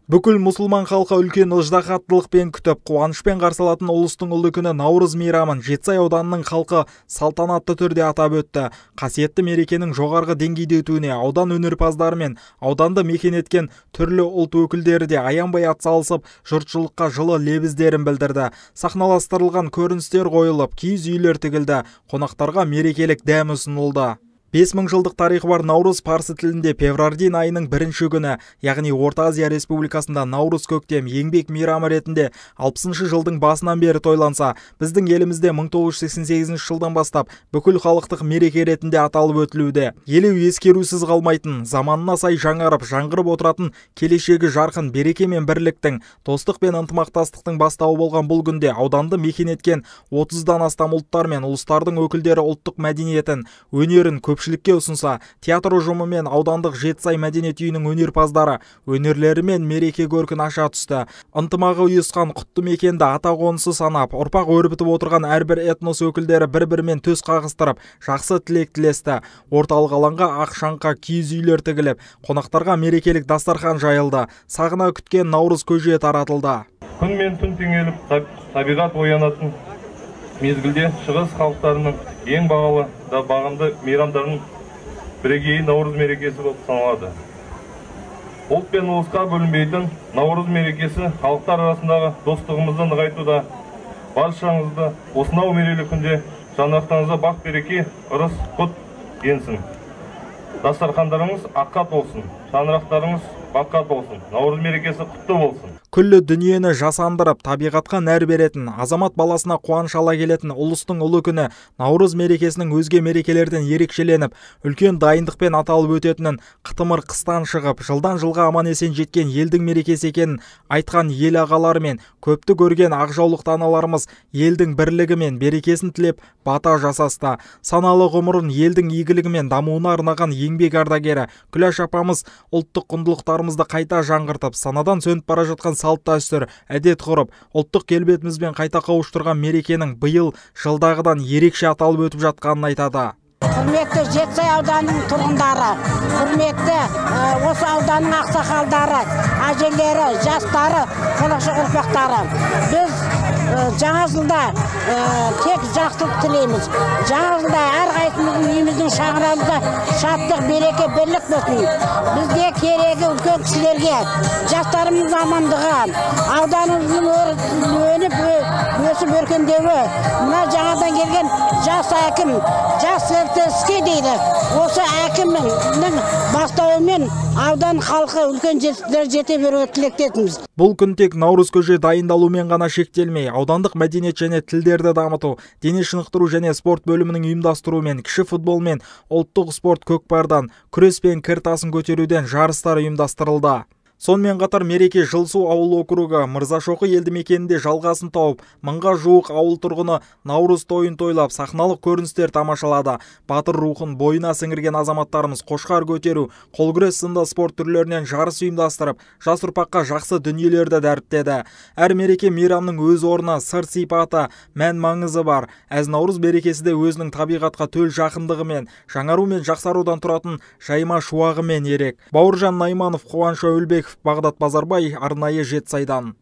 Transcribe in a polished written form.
Бүкіл мұсылман халқы үлкен ыждахаттылықпен күтіп, қуанышпен қарсы алатын ұлыстың ұлы күні Наурыз мейрамын Жетісай ауданының халқы салтанатты түрде атап өтті. Қасиетті мерекенің жоғарғы деңгейде өтуіне аудан өнерпаздары мен ауданды мекен еткен түрлі ұлт өкілдері де аянбай атсалысып, жұртшылыққа жылы лебіздерін білдірді. Сахналастырылған көріністер қойылып, киіз үйлер тігілді, қонақтарға мерекелік дәм ұсынылды. 5000 жылдық тарихы бар Наурыз парсы тілінде феврардин айының бірінші күні, яғни Орта Азия Республикасында Наурыз көктем еңбек мейрамы ретінде 60 жылдың басынан бері тойланса, біздің елімізде 1988 жылдан бастап бүкіл халықтық мереке ретінде аталып өтілуде. Елеу ескерусіз қалмайтын, заманына сай жаңарып, жаңғырып отыратын, келешегі жарқын береке мен бірліктің, достық пен ынтымақтастықтың бастауы болған бұл күнде ауданды мекен еткен 30-дан астам ұлттар мен ұлыстардың өкілдері ұлттық мәдениетін, өнерін көпшілікке ұсынса, театр ұжымы мен аудандық Жетісай мәдениет үйінің өнерпаздары өнерлерімен мереке көркін аша түсті. Ынтымағы ұйысқан құтты мекенді ата қонысы санап, ұрпақ өрбітіп отырған әрбір этнос өкілдері бір-бірімен төс қағыстырып, жақсы тілек тілесті. Орталық алаңға ақ шаңқа киіз үйлер тігіліп, қонақтарға мерекелік дастархан жайылды. Сағына күткен Наурыз көже таратылды. Күн мен түн теңеліп, табиғат оянатын мезгілде шығыс халықтарының ең бағалы да бағымды мейрамдарының бірегей Наурыз мерекесі болып саналады. Ұлт пен ұлысқа бөлінбейтін Наурыз мерекесі халықтар арасындағы достығымызды нығайтуда. Баршаңызды осынау мерейлі күнде жанарақтарыңызға бақ береке, ырыс құт енсін. Дастархандарыңыз аққа толсын, шаңырақтарыңыз баққа толсын. Наурыз мерекесі құтты болсын. Күллі дүниені жасандырып, табиғатқа нәр беретін, азамат баласына қуаныш ала келетін ұлыстың ұлы күні Наурыз мерекесінің өзге мерекелерден ерекшеленіп, үлкен дайындықпен аталып өтетінін, қытымыр қыстан шығып, жылдан жылға аман есен жеткен елдің мерекесі екенін айтқан ел ағалары мен көпті көрген ақжаулықты аналарымыз елдің бірлігі мен берекесін тілеп, бата жасасты. Саналы ғұмырын елдің игілігі мен дамуына арнаған еңбек ардагері Күләш апамыз ұлттық құндылықтарымызды қайта жаңғыртып, санадан сөніп бара жатқан салт дәстүр, әдет ғұрып, ұлттық келбетімізбен қайта қауыштырған мерекенің биыл жылдағыдан ерекше аталып өтіп жатқанын айтады. Құрметті Жетісай ауданының тұрғындары, құрметті осы ауданның ақсақалдары, әжелері, жастары, болашақ ұрпақтары. Біз жаңа жылда тек жақсылық тілейміз. Жаңа жылда әрқайсымыздың үйіміздің шаңырағында шаттық, береке, бірлік болсын. Бізге керегі үлкен кісілерге, жастарымыздың амандығы, ауданымыздың өніп өсіп өркендеуі, мына жаңадан келген жас әкім, жас іске дейді. Осы әкімнің бастауымен аудан халқы үлкен жетістіктер жете беруге тілектесіміз. Бұл күн тек Наурыз көже дайындалумен ғана шектелмей, аудандық мәдениет және тілдерді дамыту, дене шынықтыру және спорт бөлімінің ұйымдастыруымен, кіші футбол мен ұлттық спорт көкпардан, күрес пен кір тасын көтеруден жарыстар ұйымдастырылды. Сонымен қатар мереке Жылсу ауыл округі Мырзашоқы елді мекенінде жалғасын тауып, 1000-ға жуық ауыл тұрғыны Наурыз тойын тойлап, сахналық көріністер тамашалады. Батыр рухын бойына сіңірген азаматтарымыз қошқар көтеру, қол күрес сынды спорт түрлерінен жарыс ұйымдастырып, жас ұрпаққа жақсы дүниелерді дәріптеді. Әр мереке мейрамның өз орны, сыр сипаты, мән маңызы бар. Әз Наурыз мерекесі де өзінің табиғатқа төл жақындығымен, жаңару мен жақсарудан тұратын жайма шуағымен ерек. Бауыржан Найманов, Қуаныш Өлбеков, Бағдат Базарбай, арнайы Жетісайдан.